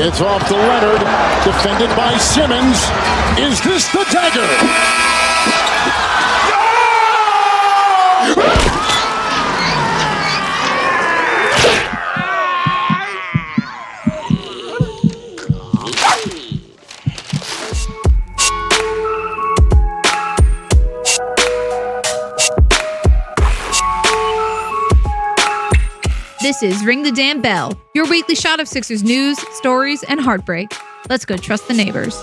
It's off to Leonard, defended by Simmons. Is this the dagger? This is Ring the Damn Bell, your weekly shot of Sixers news, stories, and heartbreak. Let's go trust the neighbors.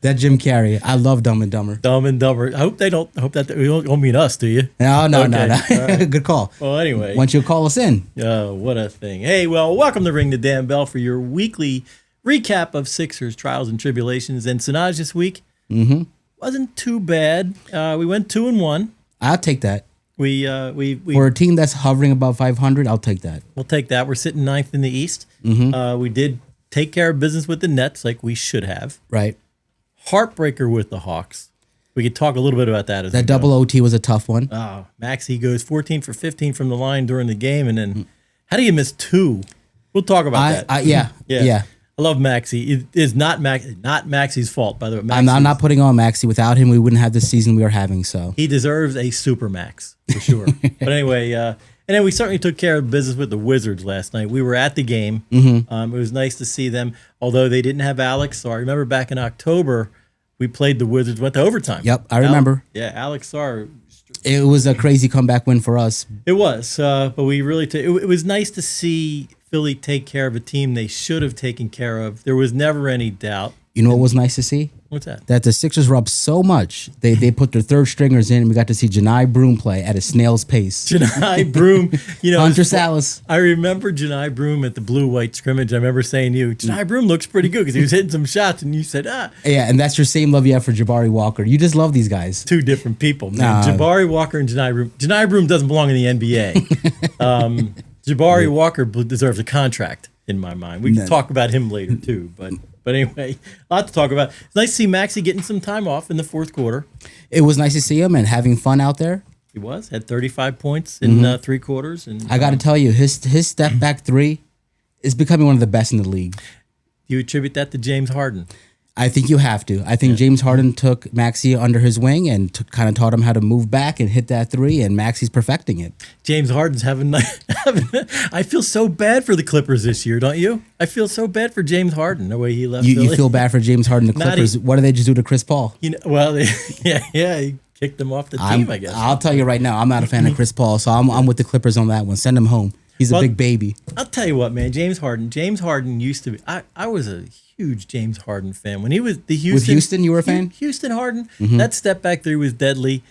That Jim Carrey. I love Dumb and Dumber. Dumb and Dumber. I hope they don't. Hope that we don't mean us, do you? No. Right. Good call. Well, anyway. Why don't you call us in? What a thing. Hey, well, welcome to Ring the Damn Bell for your weekly recap of Sixers trials and tribulations. And Sanoj this week wasn't too bad. We went 2-1. I'll take that. We For a team that's hovering above 500, I'll take that. We'll take that. We're sitting ninth in the East. We did take care of business with the Nets like we should have. Right. Heartbreaker with the Hawks. We could talk a little bit about that. As that double OT was a tough one. Oh, Maxey goes 14 for 15 from the line during the game, and then how do you miss two? We'll talk about that. Yeah. I love Maxey. It is not Maxey's fault, by the way. I'm not putting on Maxey. Without him, we wouldn't have the season we are having. So he deserves a super max for sure. But anyway, and then we certainly took care of business with the Wizards last night. We were at the game. It was nice to see them, although they didn't have Alex. So I remember back in October, we played the Wizards, went to overtime. Yep, I remember. Alex Sarr. It was a crazy comeback win for us. It was, but we really it was nice to see Philly take care of a team they should have taken care of. There was never any doubt. You know what was nice to see? What's that? That the Sixers were up so much, they put their third stringers in, and we got to see Janai Broom play at a snail's pace. Janai Broom, Hunter Salas. I remember Janai Broom at the blue-white scrimmage. I remember saying to you, Janai Broom looks pretty good because he was hitting some shots, and you said, Yeah, and that's your same love you have for Jabari Walker. You just love these guys. Two different people, man. Jabari Walker and Janai Broom. Janai Broom doesn't belong in the NBA. Jabari Walker deserves a contract, in my mind. We can talk about him later, too, But anyway, a lot to talk about. It's nice to see Maxey getting some time off in the fourth quarter. It was nice to see him and having fun out there. He had 35 points in 3 quarters. And I got to tell you, his step back three is becoming one of the best in the league. You attribute that to James Harden? I think you have to. I think James Harden took Maxey under his wing and kind of taught him how to move back and hit that three, and Maxey's perfecting it. James Harden's I feel so bad for the Clippers this year, don't you? I feel so bad for James Harden, the way he left Philly. You feel bad for James Harden, the Clippers. What did they just do to Chris Paul? He kicked him off the team, I guess. I'll tell you right now, I'm not a fan of Chris Paul, so I'm with the Clippers on that one. Send him home. He's a big baby. I'll tell you what, man. James Harden used to be. I was a huge James Harden fan when he was the Houston. With Houston, you were a fan? Houston Harden. That step back three was deadly.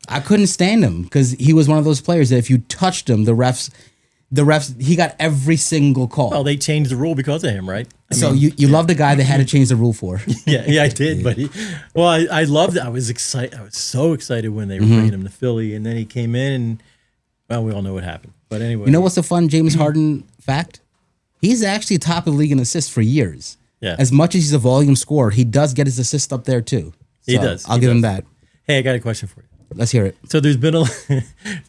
I couldn't stand him because he was one of those players that if you touched him, the refs, he got every single call. Well, they changed the rule because of him, right? You loved a guy they had to change the rule for. Yeah, I did. But I loved it. I was excited. I was so excited when they were bringing him to Philly, and then he came in, and well, we all know what happened. But anyway, you know what's a fun James Harden fact? He's actually top of the league in assists for years. Yeah. As much as he's a volume scorer, he does get his assists up there too. So he does. I'll give him that. Hey, I got a question for you. Let's hear it. So there's been a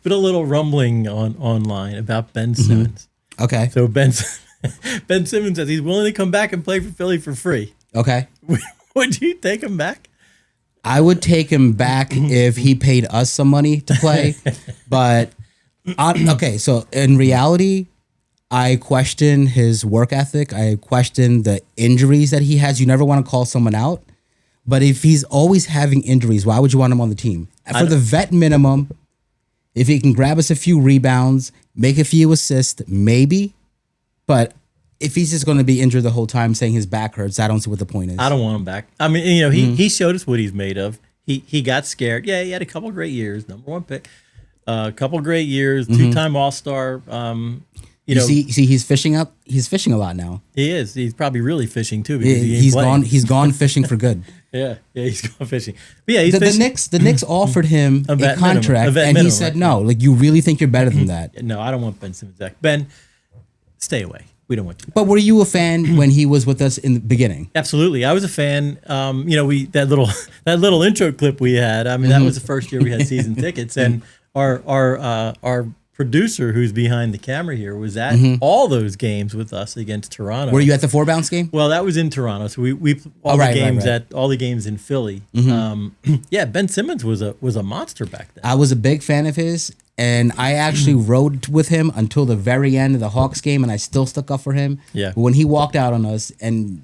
little rumbling online about Ben Simmons. Okay. So Ben Simmons says he's willing to come back and play for Philly for free. Okay. Would you take him back? I would take him back if he paid us some money to play. But okay, so in reality, I question his work ethic. I question the injuries that he has. You never want to call someone out. But if he's always having injuries, why would you want him on the team? For the vet minimum, if he can grab us a few rebounds, make a few assists, maybe. But if he's just going to be injured the whole time saying his back hurts, I don't see what the point is. I don't want him back. I mean, he showed us what he's made of. He got scared. Yeah, he had a couple of great years, #1 pick. A couple of great years, 2-time All-Star. See, he's fishing up. He's fishing a lot now. He is. He's probably really fishing too because he's gone fishing for good. Yeah, he's gone fishing. But yeah, the Knicks offered him a contract, and he said no. Like, you really think you're better than that? No, I don't want Ben Simmons back. Ben, stay away. We don't want you. But were you a fan when he was with us in the beginning? Absolutely, I was a fan. That little intro clip we had. I mean, that was the first year we had season tickets, and our producer who's behind the camera here was at all those games with us against Toronto. Were you at the 4-bounce game? Well, that was in Toronto, so we all the games in Philly. Yeah, Ben Simmons was a monster back then. I was a big fan of his, and I actually rode with him until the very end of the Hawks game, and I still stuck up for him. Yeah. But when he walked out on us and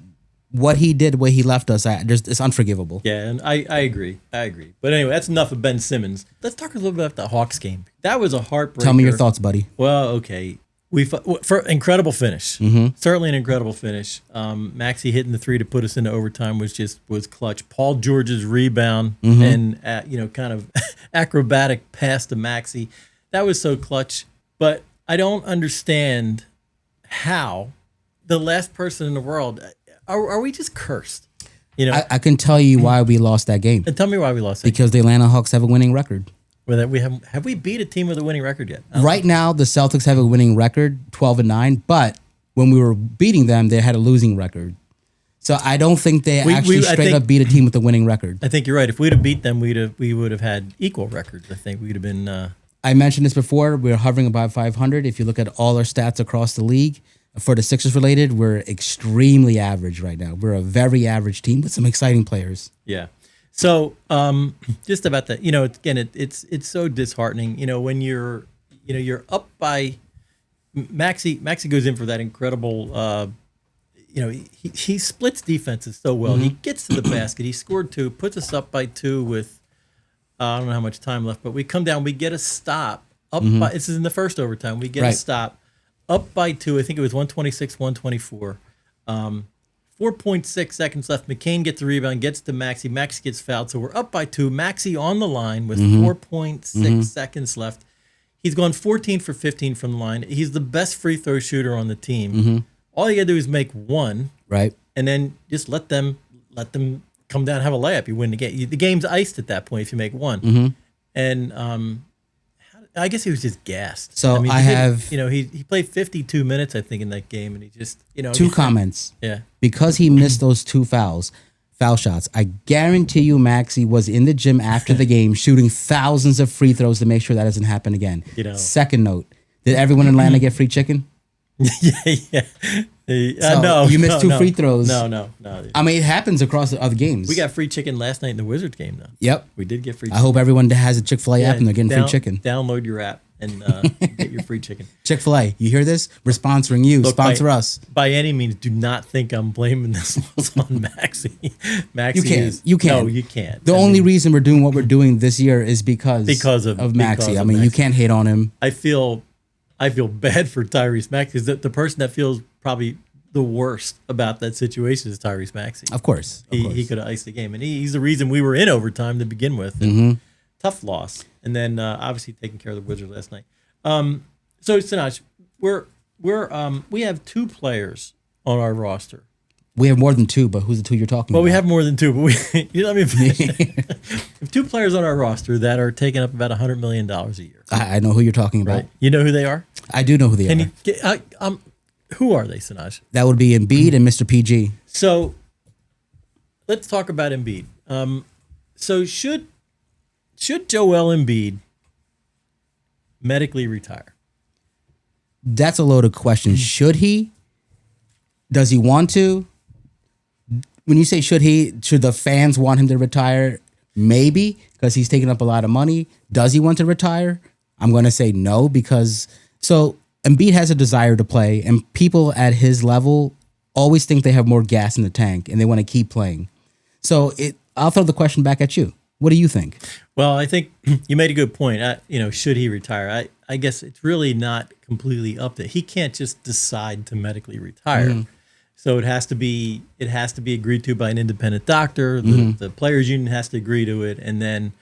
what he did, where he left us, it's unforgivable. Yeah, and I agree. But anyway, that's enough of Ben Simmons. Let's talk a little bit about the Hawks game. That was a heartbreaker. Tell me your thoughts, buddy. Well, okay. For incredible finish. Certainly an incredible finish. Maxey hitting the 3 to put us into overtime was clutch. Paul George's rebound and kind of acrobatic pass to Maxey. That was so clutch. But I don't understand how the last person in the world. Are we just cursed? I can tell you why we lost that game. And tell me why we lost that because the Atlanta Hawks have a winning record. Have we beat a team with a winning record yet? Right now, the Celtics have a winning record, 12-9. But when we were beating them, they had a losing record. So I don't think they straight up beat a team with a winning record. I think you're right. If we'd have beat them, we would have had equal records. I think we'd have been. I mentioned this before. We're hovering above 500. If you look at all our stats across the league. For the Sixers related, we're extremely average right now. We're a very average team with some exciting players. Yeah. So just about that, again, it's so disheartening. When you're up by Maxey goes in for that incredible. He splits defenses so well. He gets to the basket. He scored 2, puts us up by 2 with I don't know how much time left, but we come down. We get a stop up by. This is in the first overtime. We get a stop. Up by 2, I think it was 126-124. 4.6 seconds left. McCain gets the rebound, gets to Maxey. Maxey gets fouled, so we're up by 2. Maxey on the line with 4.6 seconds left. He's gone 14 for 15 from the line. He's the best free throw shooter on the team. All you got to do is make one, right, and then just let them come down and have a layup. You win the game. The game's iced at that point if you make one. And I guess he was just gassed. So he played 52 minutes, I think, in that game, and he just, 2 comments. Yeah. Because he missed those 2 foul shots, I guarantee you Maxey was in the gym after the game shooting thousands of free throws to make sure that doesn't happen again. Second note, did everyone in Atlanta get free chicken? Yeah. No. You missed 2 free throws. No. I mean, it happens across the other games. We got free chicken last night in the Wizards game, though. Yep. We did get free chicken. I hope everyone has a Chick-fil-A app and they're getting free chicken. Download your app and get your free chicken. Chick-fil-A, you hear this? We're sponsoring you. Look, sponsor us. By any means, do not think I'm blaming this on Maxey. You can't. No, you can't. The only reason we're doing what we're doing this year is because of Maxey. I mean, you can't hate on him. I feel bad for Tyrese Maxey because the person that feels probably the worst about that situation is Tyrese Maxey. Of course. He could have iced the game. And he's the reason we were in overtime to begin with. And tough loss. And then obviously taking care of the Wizards last night. So Sanoj, we have 2 players on our roster. We have more than 2, but who's the 2 you're talking about? Well, we have more than 2, but let me finish. We have 2 players on our roster that are taking up about $100 million a year. I know who you're talking about. Right? You know who they are? I do know who they are. Who are they, Sanoj? That would be Embiid and Mr. PG. So let's talk about Embiid. So should Joel Embiid medically retire? That's a loaded question. Should he? Does he want to? When you say should the fans want him to retire? Maybe, because he's taking up a lot of money. Does he want to retire? I'm going to say no, because Embiid has a desire to play, and people at his level always think they have more gas in the tank and they want to keep playing. So I'll throw the question back at you. What do you think? Well, I think you made a good point. Should he retire? I guess it's really not completely up to. He can't just decide to medically retire. So it has to be agreed to by an independent doctor. The players' union has to agree to it, and then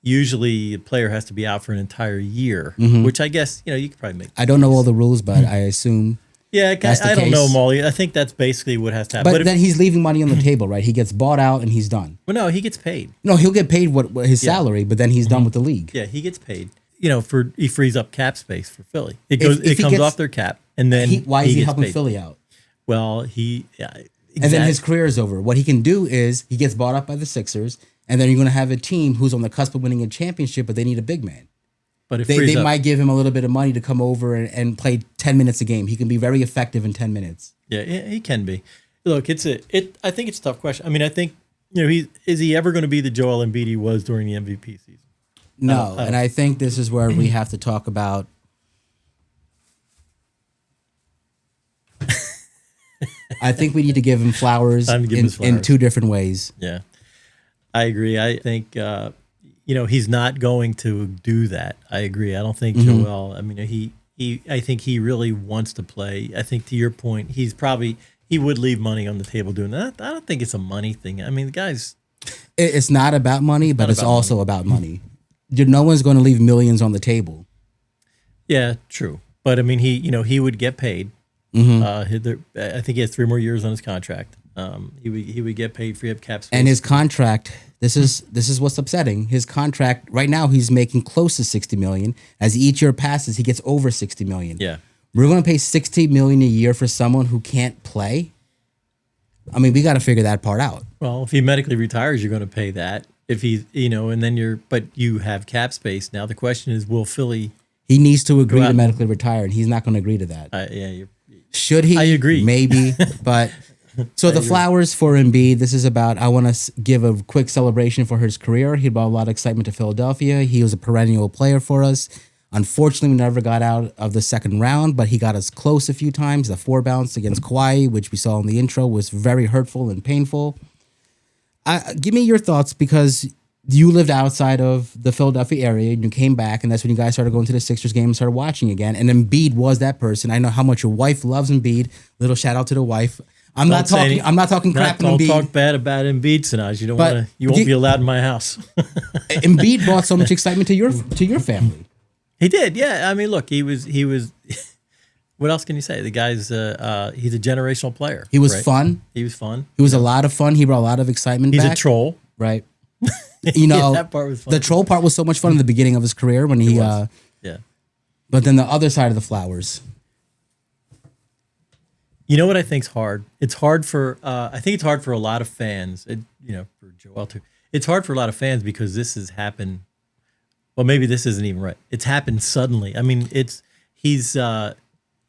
usually a player has to be out for an entire year, which I guess you could probably make. I don't know all the rules, but I assume. Yeah, I don't know, Molly. I think that's basically what has to happen. But then he's leaving money on the table, right? He gets bought out and he's done. Well, no, he gets paid. No, he'll get paid what his salary, but then he's done with the league. Yeah, he gets paid. He frees up cap space for Philly. It comes off their cap, and then why is he helping Philly out? Well, exactly. And then his career is over. What he can do is he gets bought up by the Sixers, and then you're going to have a team who's on the cusp of winning a championship, but they need a big man. but it they might give him a little bit of money to come over and play 10 minutes a game. He can be very effective in 10 minutes. Yeah, he can be. Look, I think it's a tough question. I mean, I think, is he ever going to be the Joel Embiid he was during the MVP season? No, and I think this is where we have to talk about. I think we need to give him flowers, in two different ways. Yeah, I agree. I think he's not going to do that. I agree. I don't think Joel. I mean, I think he really wants to play. I think to your point, he would leave money on the table doing that. I don't think it's a money thing. I mean, the guy's. It's not about money, but it's also about money. No one's going to leave millions on the table. Yeah, true. But I mean, he would get paid. I think he has 3 more years on his contract. He would get paid, free up cap space. And his contract, this is what's upsetting. His contract right now, he's making close to $60 million. As each year passes, he gets over $60 million. Yeah, we're going to pay $60 million a year for someone who can't play. I mean, we got to figure that part out. Well, if he medically retires, you're going to pay that. If he, and then but you have cap space now. The question is, will Philly? He needs to agree to medically retire, and he's not going to agree to that. Should he? I agree. Maybe, but so the flowers for Embiid. This is about. I want to give a quick celebration for his career. He brought a lot of excitement to Philadelphia. He was a perennial player for us. Unfortunately, we never got out of the second round, but he got us close a few times. The 4 bounce against Kawhi, which we saw in the intro, was very hurtful and painful. Give me your thoughts, because you lived outside of the Philadelphia area and you came back, and that's when you guys started going to the Sixers game and started watching again. And Embiid was that person. I know how much your wife loves Embiid. Little shout out to the wife. I'm not talking crap on Embiid. Don't talk bad about Embiid, Sanoj. You don't want to. You won't be allowed in my house. Embiid brought so much excitement to your family. He did, yeah. I mean, look, he was. What else can you say? The guy's he's a generational player. He was fun. He was fun. He was a lot of fun. He brought a lot of excitement back. He's a troll. Right. That part was fun. The troll part was so much fun in the beginning of his career when he yeah. But then the other side of the flowers. You know what I think's hard? It's hard for I think it's hard for a lot of fans. For Joel too. It's hard for a lot of fans because this has happened. Well, maybe this isn't even right. It's happened suddenly. I mean, he's look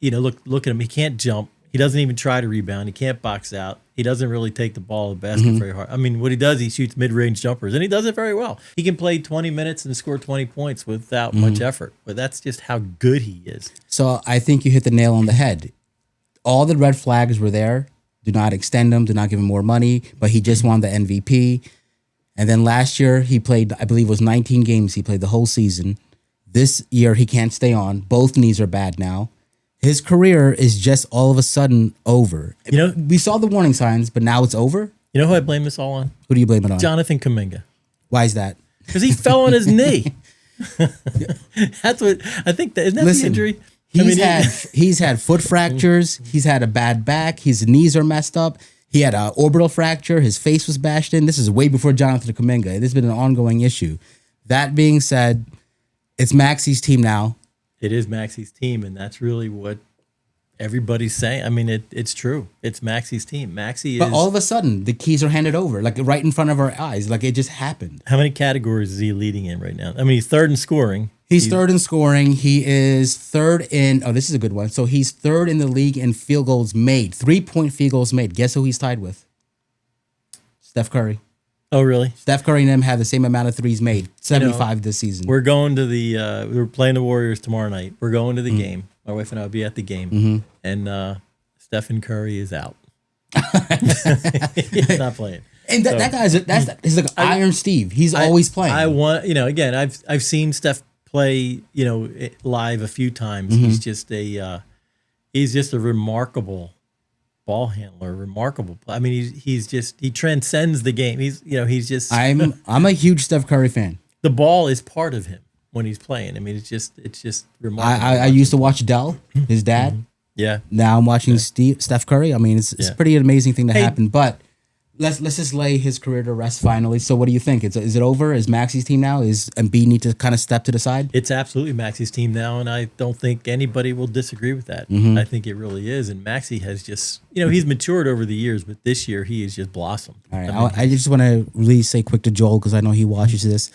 at him. He can't jump. He doesn't even try to rebound. He can't box out. He doesn't really take the ball to the basket very hard. I mean, what he does, he shoots mid-range jumpers, and he does it very well. He can play 20 minutes and score 20 points without much effort. But that's just how good he is. So I think you hit the nail on the head. All the red flags were there. Do not extend him. Do not give him more money. But he just won the MVP. And then last year, he played, I believe it was 19 games. He played the whole season. This year, he can't stay on. Both knees are bad now. His career is just all of a sudden over. We saw the warning signs, but now it's over. You know who I blame this all on? Who do you blame it on? Jonathan Kuminga. Why is that? Because he fell on his knee. That's what I think. Isn't that the injury? He's had foot fractures. He's had a bad back. His knees are messed up. He had an orbital fracture. His face was bashed in. This is way before Jonathan Kuminga. This has been an ongoing issue. That being said, it's Maxey's team now. It is Maxey's team, and that's really what everybody's saying. I mean, it's true. It's Maxey's team. But all of a sudden, the keys are handed over, like right in front of our eyes. Like it just happened. How many categories is he leading in right now? I mean, he's third in scoring. He's third in scoring. He is third in, this is a good one. So he's third in the league in field goals made, 3-point field goals made. Guess who he's tied with? Steph Curry. Oh, really? Steph Curry and him have the same amount of threes made, 75 this season. We're going to we're playing the Warriors tomorrow night. We're going to the game. My wife and I will be at the game. And Stephen Curry is out. He's not playing. And that guy's he's like Iron Steve. He's always playing. Again, I've seen Steph play, live a few times. He's just a remarkable ball handler, remarkable. I mean, he transcends the game. He's just. I'm a huge Steph Curry fan. The ball is part of him when he's playing. I mean, it's just remarkable. I used to watch Dell, his dad. Yeah. Now I'm watching Steph Curry. I mean, it's a pretty amazing thing to happen. But let's just lay his career to rest finally. So what do you think? Is it over? Is Maxey's team now? Is Embiid need to kind of step to the side? It's absolutely Maxey's team now, and I don't think anybody will disagree with that. I think it really is. And Maxey has just, he's matured over the years, but this year he has just blossomed. All right, I just want to really say quick to Joel because I know he watches this.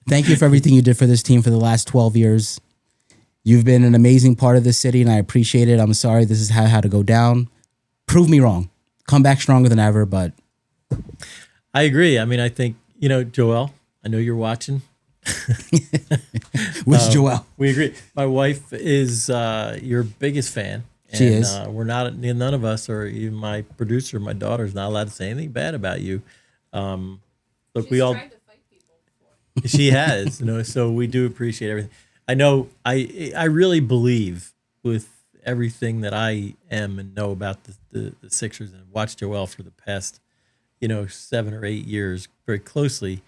Thank you for everything you did for this team for the last 12 years. You've been an amazing part of this city, and I appreciate it. I'm sorry this is how it had to go down. Prove me wrong. Come back stronger than ever, but... I agree. I mean, I think, Joel, I know you're watching. Where's Joel? We agree. My wife is your biggest fan. And, she is. None of us, or even my producer, my daughter's not allowed to say anything bad about you. Look, we all... Tried to fight people before. She has, so we do appreciate everything. I know I really believe with everything that I am and know about the Sixers and watched Joel for the past, 7 or 8 years very closely.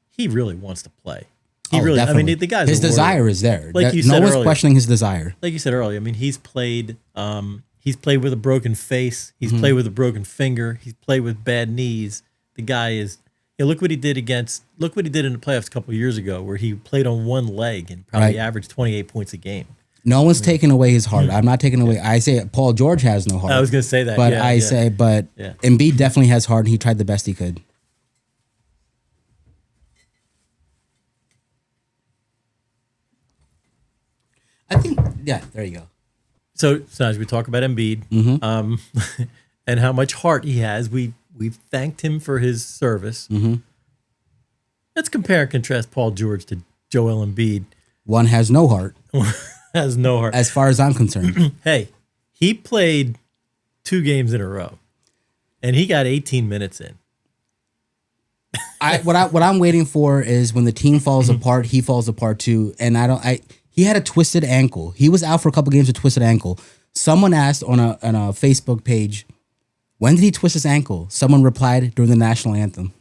He really wants to play. He really, definitely. I mean, the guy's his desire is there. Like you said no earlier, one's questioning his desire. Like you said earlier, I mean, he's played with a broken face. He's played with a broken finger. He's played with bad knees. The guy is. Look what he did in the playoffs a couple of years ago, where he played on one leg and probably averaged 28 points a game. No one's taking away his heart. I'm not taking away. I say Paul George has no heart. I was going to say that, but Embiid definitely has heart, and he tried the best he could. I think, there you go. So as we talk about Embiid, and how much heart he has, we've thanked him for his service. Let's compare and contrast Paul George to Joel Embiid. One has no heart. Has no heart. As far as I'm concerned. Hey, he played 2 games in a row, and he got 18 minutes in. What I'm waiting for is when the team falls apart, he falls apart too. And he had a twisted ankle. He was out for a couple games with a twisted ankle. Someone asked on a Facebook page, when did he twist his ankle? Someone replied, during the national anthem.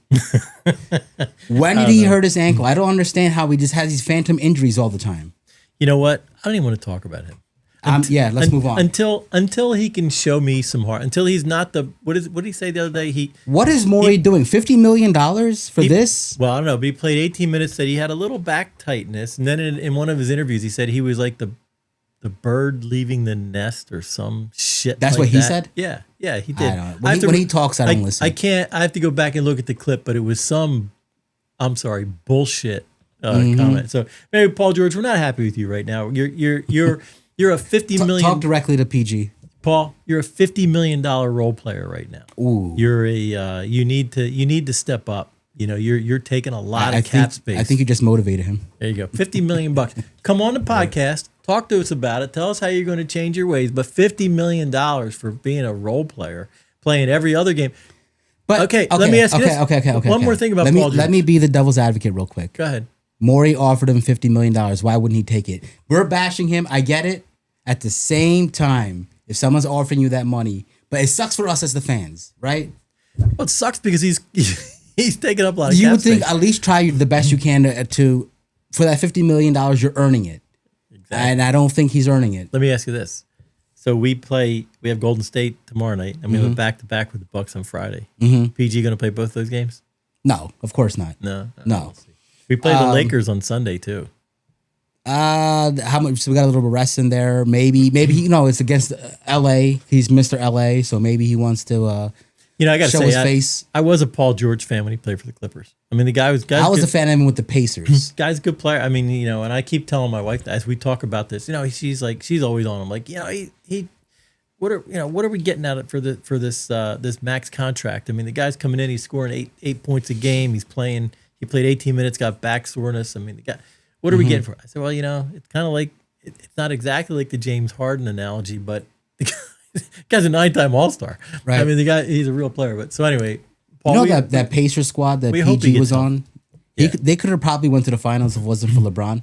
When did he hurt his ankle? I don't understand how he just has these phantom injuries all the time. You know what? I don't even want to talk about him. Let's move on. Until he can show me some heart. Until he's not the what did he say the other day? What is Morey doing? $50 million for this? Well, I don't know, but he played 18 minutes. Said he had a little back tightness, and then in one of his interviews, he said he was like the bird leaving the nest or some shit. That's like what he that. said. Yeah, he did. I don't know. When he talks, I don't listen. I can't. I have to go back and look at the clip, but it was some. I'm sorry, bullshit. Comment. So maybe Paul George, we're not happy with you right now. You're a $50 million. Talk directly to PG. Paul, you're a $50 million role player right now. Ooh. You're you need to step up. You're taking a lot of cap space. I think you just motivated him. There you go. $50 million. Come on the podcast. Talk to us about it. Tell us how you're going to change your ways. But $50 million for being a role player, playing every other game. But okay, let me ask you this. Okay. One more thing about Paul George. Let me be the devil's advocate real quick. Go ahead. Morey offered him $50 million. Why wouldn't he take it? We're bashing him. I get it. At the same time, if someone's offering you that money, but it sucks for us as the fans, right? Well, it sucks because he's taking up a lot of You cap would think space. at least try the best you can to for that $50 million, you're earning it. Exactly. And I don't think he's earning it. Let me ask you this. So we have Golden State tomorrow night, and we have a back-to-back with the Bucks on Friday. PG going to play both those games? No, of course not. No. We play the Lakers on Sunday too. How much? So we got a little bit of rest in there. Maybe it's against L.A. He's Mr. L.A., so maybe he wants to I got to show say, his face. I was a Paul George fan when he played for the Clippers. I mean, I was a fan of him with the Pacers. Guy's a good player. I mean, and I keep telling my wife that as we talk about this, she's always on him. Like, what are we getting at it for this max contract? I mean, the guy's coming in, he's scoring eight points a game. He played 18 minutes, got back soreness. I mean, the guy, what are we getting for it? I said, well, it's kind of like, it's not exactly like the James Harden analogy, but the guy's a 9-time All-Star. Right. I mean, the guy, he's a real player. But so anyway, Paul, that Pacers squad that PG was on, they could have probably went to the finals if it wasn't for LeBron.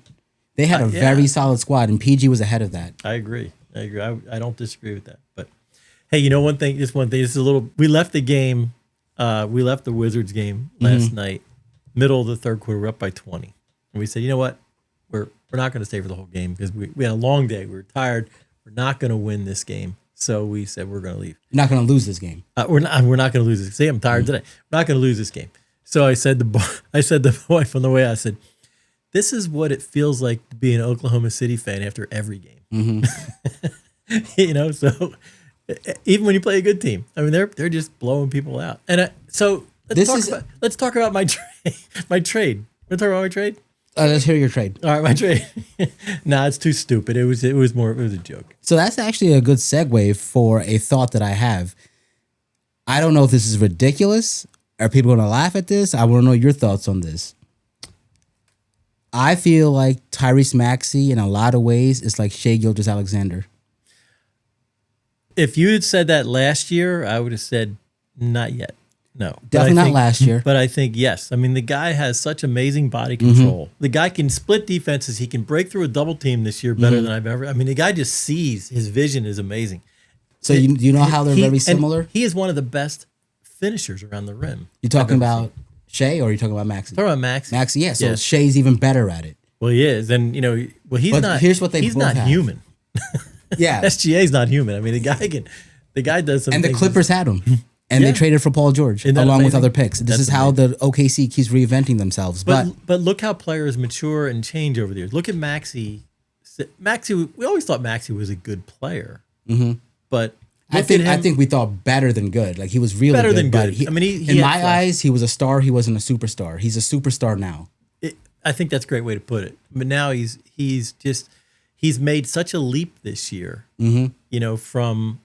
They had a very solid squad, and PG was ahead of that. I agree. I don't disagree with that. But hey, one thing. This is a little. We left the game. We left the Wizards game last night, middle of the third quarter. We're up by 20, and we said, you know what, we're not going to stay for the whole game because we had a long day. We were tired. We're not going to win this game. So we said we're going to leave. You're not going to lose this game. We're not going to lose this. See, I'm tired today. We're not going to lose this game. So I said to the wife on the way, I said, this is what it feels like to be an Oklahoma City fan after every game. Mm-hmm. So even when you play a good team, I mean, they're just blowing people out. And let's talk about my trade. My trade. Want to talk about my trade? Let's hear your trade. All right, my trade. Nah, it's too stupid. It was a joke. So that's actually a good segue for a thought that I have. I don't know if this is ridiculous. Are people going to laugh at this? I want to know your thoughts on this. I feel like Tyrese Maxey, in a lot of ways, is like Shai Gilgeous-Alexander. If you had said that last year, I would have said not yet. No. Definitely not last year. But I think, yes. I mean, the guy has such amazing body control. Mm-hmm. The guy can split defenses. He can break through a double team this year better than I've ever. I mean, the guy just sees. His vision is amazing. So you know how they're very similar? He is one of the best finishers around the rim. You talking about Shai or are you talking about Maxey? Talking about Maxey. Maxey, yeah. So Shai's even better at it. Well, he is. And, he's But not. here's what they he's both not have. human. Yeah. SGA's not human. I mean, the guy does something. And the Clippers had him. And they traded for Paul George along with other picks. This is how the OKC keeps reinventing themselves. But look how players mature and change over the years. Look at Maxey. We always thought Maxey was a good player. Mm-hmm. But I think we thought better than good. Like he was really better good, than good. He in my eyes, he was a star. He wasn't a superstar. He's a superstar now. I think that's a great way to put it. But now he's made such a leap this year. Mm-hmm. From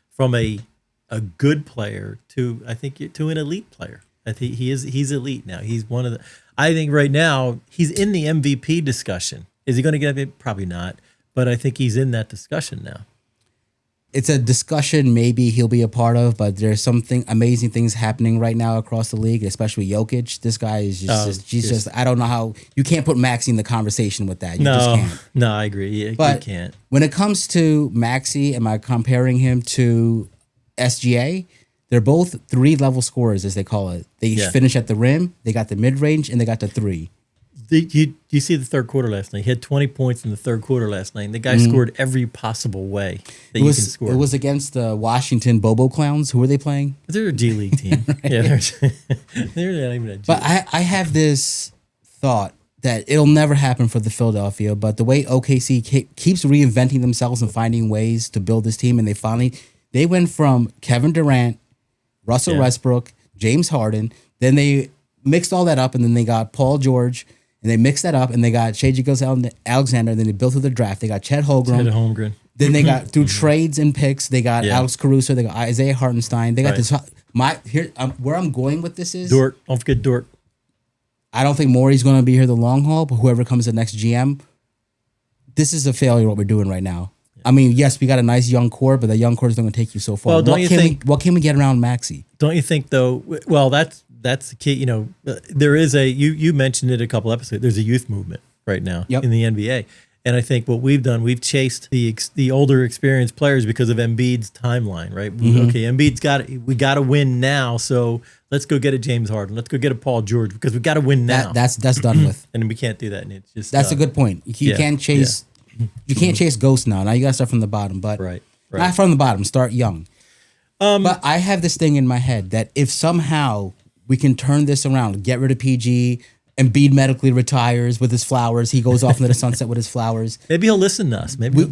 a good player to an elite player. I think he's elite now. He's one of the. I think right now he's in the MVP discussion. Is he going to get it? Probably not. But I think he's in that discussion now. It's a discussion maybe he'll be a part of, but there's something amazing things happening right now across the league, especially Jokic. This guy is just I don't know how you can't put Maxey in the conversation with that. You just can't. No, I agree. You can't. When it comes to Maxey, am I comparing him to SGA? They're both 3-level scorers, as they call it. They finish at the rim, they got the mid-range, and they got the three. You see the third quarter last night. He had 20 points in the third quarter last night. And the guy scored every possible way that you can score. It was against the Washington Bobo Clowns. Who were they playing? They're a G League team. Yeah, they're not even a G But League. I have this thought that it'll never happen for the Philadelphia, but the way OKC keeps reinventing themselves and finding ways to build this team, and they went from Kevin Durant, Russell Westbrook, James Harden, then they mixed all that up, and then they got Paul George, and they mixed that up, and they got Shai Gilgeous-Alexander, and then they built through the draft. They got Chet Holmgren. Then they got through trades and picks. They got Alex Caruso. They got Isaiah Hartenstein. They got this. Where I'm going with this is Dort. Don't forget Dort. I don't think Morey's going to be here the long haul, but whoever comes the next GM, this is a failure what we're doing right now. Yeah. I mean, yes, we got a nice young core, but that young core is not going to take you so far. Well, what can we get around Maxey? Don't you think though? Well, that's the key. There is you mentioned it a couple episodes. There's a youth movement right now in the NBA, and I think what we've done, we've chased the older, experienced players because of Embiid's timeline, right? Mm-hmm. Okay, Embiid's we got to win now, so let's go get a James Harden, let's go get a Paul George because we got to win now. That's done with, and we can't do that. And it's just that's a good point. You can't chase. Yeah. You can't chase ghosts now. Now you got to start from the bottom, but not from the bottom. Start young. But I have this thing in my head that if somehow we can turn this around, get rid of PG, Embiid medically retires with his flowers. He goes off into the sunset with his flowers. Maybe he'll listen to us. Maybe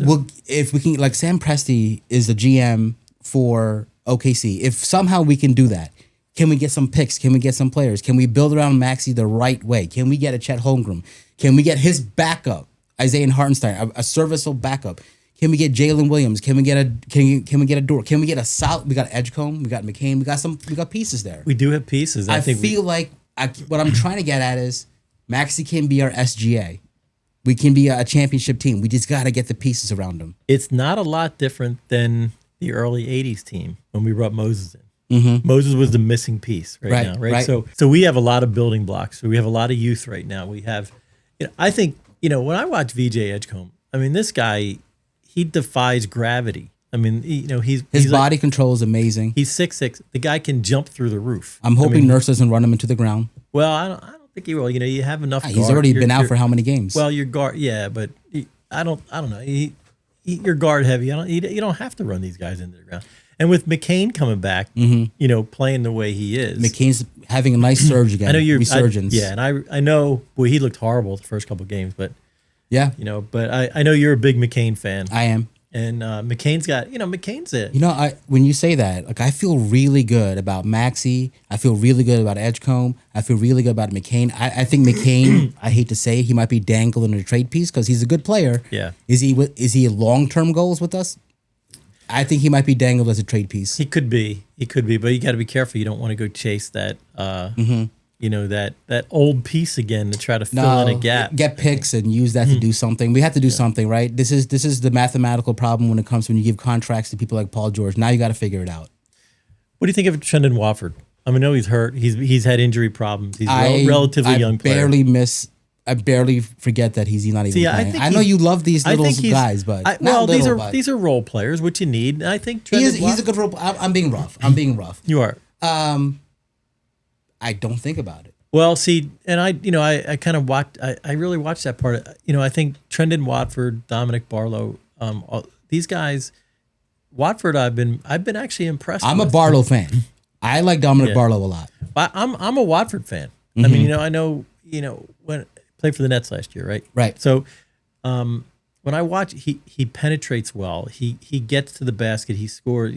if we can, like Sam Presti is the GM for OKC. If somehow we can do that, can we get some picks? Can we get some players? Can we build around Maxey the right way? Can we get a Chet Holmgren? Can we get his backup, Isaiah Hartenstein, a serviceable backup? Can we get Jalen Williams? Can we get a Dort? Can we get a solid? We got Edgecombe. We got McCain. We got pieces there. We do have pieces. I feel like what I'm trying to get at is Maxey can be our SGA. We can be a championship team. We just got to get the pieces around him. It's not a lot different than the early '80s team when we brought Moses in. Mm-hmm. Moses was the missing piece right now, right? So we have a lot of building blocks. So we have a lot of youth right now. We have, I think, when I watch VJ Edgecombe, I mean, this guy, he defies gravity. I mean, his body control is amazing. He's 6'6". The guy can jump through the roof. I'm hoping Nurse doesn't run him into the ground. Well, I don't think he will. You have enough. He's already been out for how many games? Well, your guard, but I don't know. you're guard heavy. You don't have to run these guys into the ground. And with McCain coming back, playing the way he is, McCain's having a nice surge again. I know you're resurgence. and I know. Boy, he looked horrible the first couple of games, but yeah, But I know you're a big McCain fan. I am. And McCain's got, McCain's it. When you say that, like I feel really good about Maxey. I feel really good about Edgecombe. I feel really good about McCain. I think McCain, I hate to say, he might be dangling a trade piece because he's a good player. Yeah. Is he long-term goals with us? I think he might be dangled as a trade piece. He could be, but you got to be careful. You don't want to go chase that, that old piece again to try to fill in a gap. Get picks and use that to do something. We have to do something, right? This is the mathematical problem when it comes to when you give contracts to people like Paul George. Now you got to figure it out. What do you think of Trendon Watford? I know he's hurt. He's had injury problems. He's a relatively young player. I barely forget that he's not even playing. I know you love these little guys, but these are role players, which you need. And I think he's a good role. I'm being rough. You are. I don't think about it. Well, see, and I kind of watched. I really watched that part. I think Trendon Watford, Dominic Barlow, these guys, Watford, I've been actually impressed. I'm a Barlow fan. I like Dominic Barlow a lot. I'm a Watford fan. I mean, I know when played for the Nets last year, right? Right. So, when I watch, he penetrates well. He gets to the basket. He scores.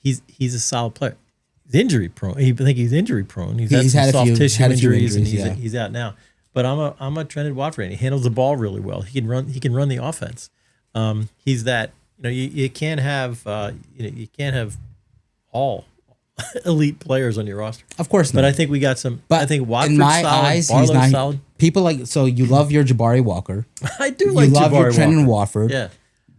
He's a solid player. He's injury prone. I think he's injury prone. He's had some soft tissue injuries, and he's out now. But I'm a Trendon Watford, and he handles the ball really well. He can run the offense. He's that. You can't have all elite players on your roster. Of course not. But I think we got some. But I think Watford's in my solid. eyes, Barlow's he's not solid. People like, so you love your Jabari Walker. I do like you love Jabari your Trendon Walker. Wofford. Yeah.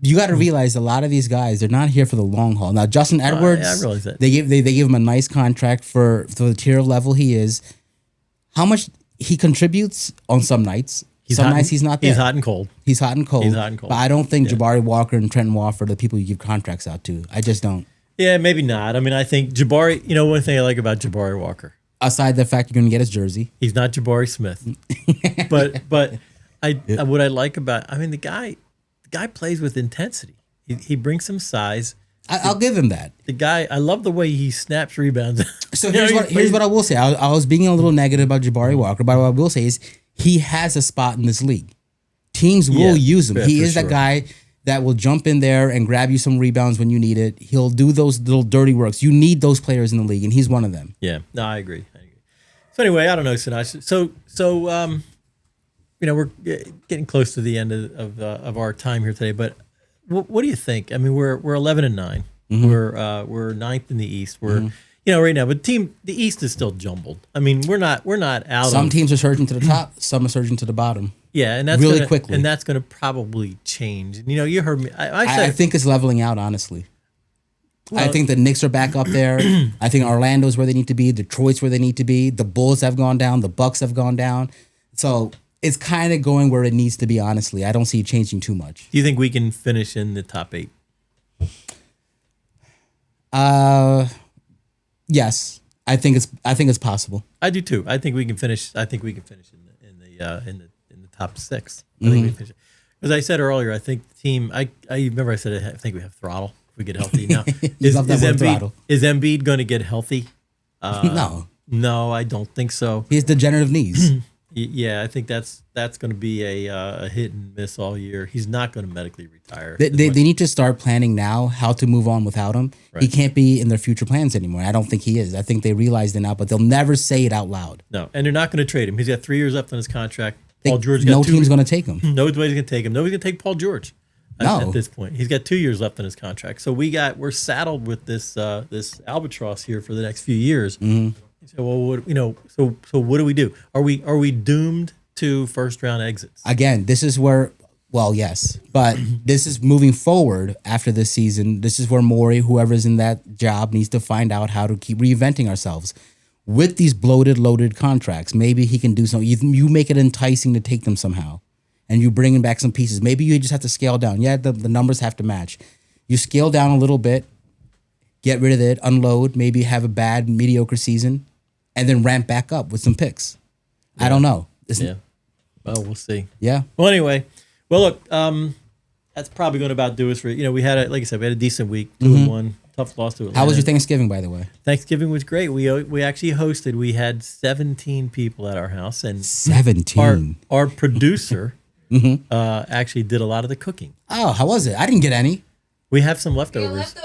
You got to realize a lot of these guys, they're not here for the long haul. Now, Justin Edwards, I realize that. they give him a nice contract for the tier level he is. How much he contributes on some nights. Some nights he's not there. He's hot and cold. He's hot and cold. But I don't think Yeah. Jabari Walker and Trendon Wofford are the people you give contracts out to. I just don't. Yeah, maybe not. I mean, I think Jabari, one thing I like about Jabari Walker, Aside the fact you're going to get his jersey. he's not Jabari Smith. but what I like about, the guy plays with intensity. He brings some size. I'll give him that. The guy, I love the way he snaps rebounds. So here's what I will say. I was being a little negative about Jabari Walker, but what I will say is he has a spot in this league. Teams will use him. He is that guy that will jump in there and grab you some rebounds when you need it. He'll do those little dirty works. You need those players in the league, and he's one of them. Yeah, no, I agree. So anyway, I don't know, Sanoj. So we're getting close to the end of our time here today, but what do you think? I mean, we're 11-9. Mm-hmm. We're 9th in the East. We're right now, but the East is still jumbled. I mean, we're not out. Some teams are surging to the top, some are surging to the bottom. Yeah, and that's really quickly, and that's going to probably change. And you heard me. I think it's leveling out. Honestly, I think the Knicks are back up there. I think Orlando's where they need to be. Detroit's where they need to be. The Bulls have gone down. The Bucks have gone down. So it's kind of going where it needs to be. Honestly, I don't see it changing too much. Do you think we can finish in the top 8? Yes, I think it's possible. I do too. I think we can finish. I think we can finish in the top 6. I think we can finish. As I said earlier, I think the team. I remember I said I think we have throttle if we get healthy. Now is Embiid going to get healthy? No, I don't think so. He has degenerative knees. Yeah, I think that's going to be a hit and miss all year. He's not going to medically retire. They need to start planning now how to move on without him. Right. He can't be in their future plans anymore. I don't think he is. I think they realize it now, but they'll never say it out loud. No, and they're not going to trade him. He's got 3 years left on his contract. Paul George got no team's going to take him. Nobody's going to take him. Nobody's going to take Paul George at this point. He's got 2 years left on his contract. So we're saddled with this albatross here for the next few years. Mm-hmm. So what do we do? Are we doomed to first round exits? Again, this is where, well, yes, but this is moving forward after this season. This is where Morey, whoever's in that job, needs to find out how to keep reinventing ourselves with these bloated, loaded contracts. Maybe he can do something. You make it enticing to take them somehow, and you bring back some pieces. Maybe you just have to scale down. Yeah, the numbers have to match. You scale down a little bit, get rid of it, unload, maybe have a bad, mediocre season, and then ramp back up with some picks. Yeah. I don't know. Yeah. Well, we'll see. Yeah. Well, anyway. Well, look, that's probably going to about do us for, we had like I said, we had a decent week, 2-1, tough loss to Atlanta. How was your Thanksgiving, by the way? Thanksgiving was great. We actually hosted. We had 17 people at our house, and 17. Our producer actually did a lot of the cooking. Oh, how was it? I didn't get any. We have some leftovers.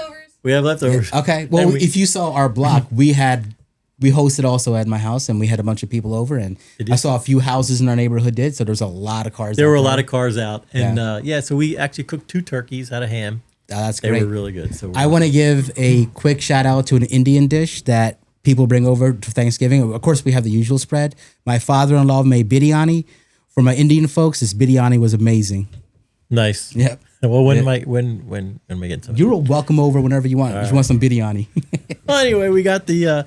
We have leftovers. Okay. Well, if you saw our block, we hosted also at my house, and we had a bunch of people over, and I saw a few houses in our neighborhood did, so there's a lot of cars. There were a lot of cars out, and so we actually cooked 2 turkeys, had a ham. Oh, that's great. They were really good. So I want to give a quick shout out to an Indian dish that people bring over to Thanksgiving. Of course, we have the usual spread. My father-in-law made biryani. For my Indian folks, this biryani was amazing. Nice. Yep. Well, when am I getting some? You're welcome over whenever you want. If you want some biryani. Well, anyway, we got the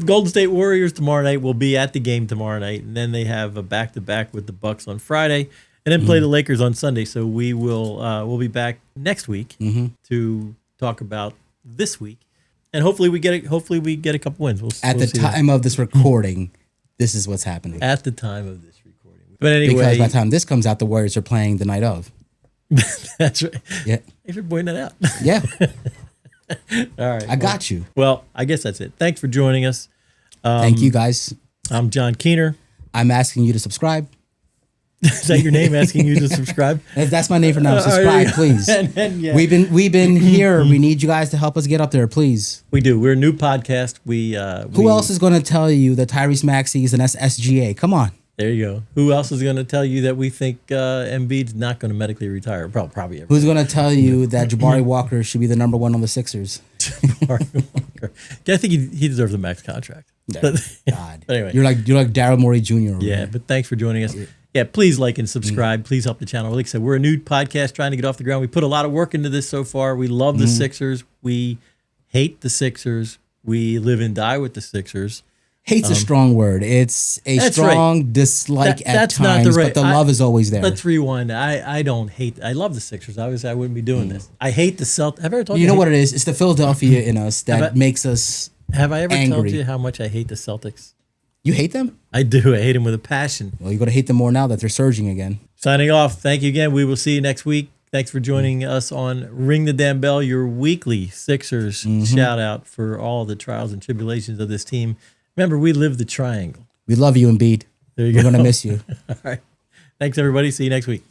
Golden State Warriors tomorrow night. We'll be at the game tomorrow night, and then they have a back-to-back with the Bucks on Friday, and then play the Lakers on Sunday. So we'll be back next week to talk about this week, and hopefully we get a couple wins. We'll the time of this recording, this is what's happening. At the time of this recording, but anyway, because by the time this comes out, the Warriors are playing the night of. That's right. Yeah. If you're pointing that out. Yeah. All right. I got you. Well, I guess that's it. Thanks for joining us. Thank you, guys. I'm John Keener. I'm asking you to subscribe. Is that your name? Asking you to subscribe? That's my name for now. Subscribe, please. Yeah. We've been here. We need you guys to help us get up there, please. We do. We're a new podcast. Who else is going to tell you that Tyrese Maxey is an SGA? Come on. There you go. Who else is going to tell you that we think Embiid's not going to medically retire? Probably everybody. Who's going to tell you that Jabari Walker should be the number 1 on the Sixers? Jabari Walker. Yeah, I think he deserves a max contract. God. Anyway. You're like Daryl Morey Jr. Yeah, but thanks for joining us. Yeah, please like and subscribe. Please help the channel. Like I said, we're a new podcast trying to get off the ground. We put a lot of work into this so far. We love the Sixers. We hate the Sixers. We live and die with the Sixers. Hate's a strong word. It's a strong dislike at times, but the love is always there. Let's rewind. I don't hate. I love the Sixers. Obviously, I wouldn't be doing this. I hate the Celtics. Have I ever told you? You know what it is? It's the Philadelphia in us that makes us Have I ever angry. told you how much I hate the Celtics? You hate them? I do. I hate them with a passion. Well, you got to hate them more now that they're surging again. Signing off. Thank you again. We will see you next week. Thanks for joining us on Ring the Damn Bell, your weekly Sixers shout out for all the trials and tribulations of this team. Remember, we live the triangle. We love you, Embiid. There you We're go. going to miss you. All right. Thanks, everybody. See you next week.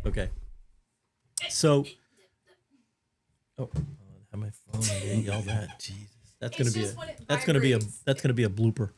Okay. So, have my phone. I didn't yell that. Jesus, that's gonna be a blooper.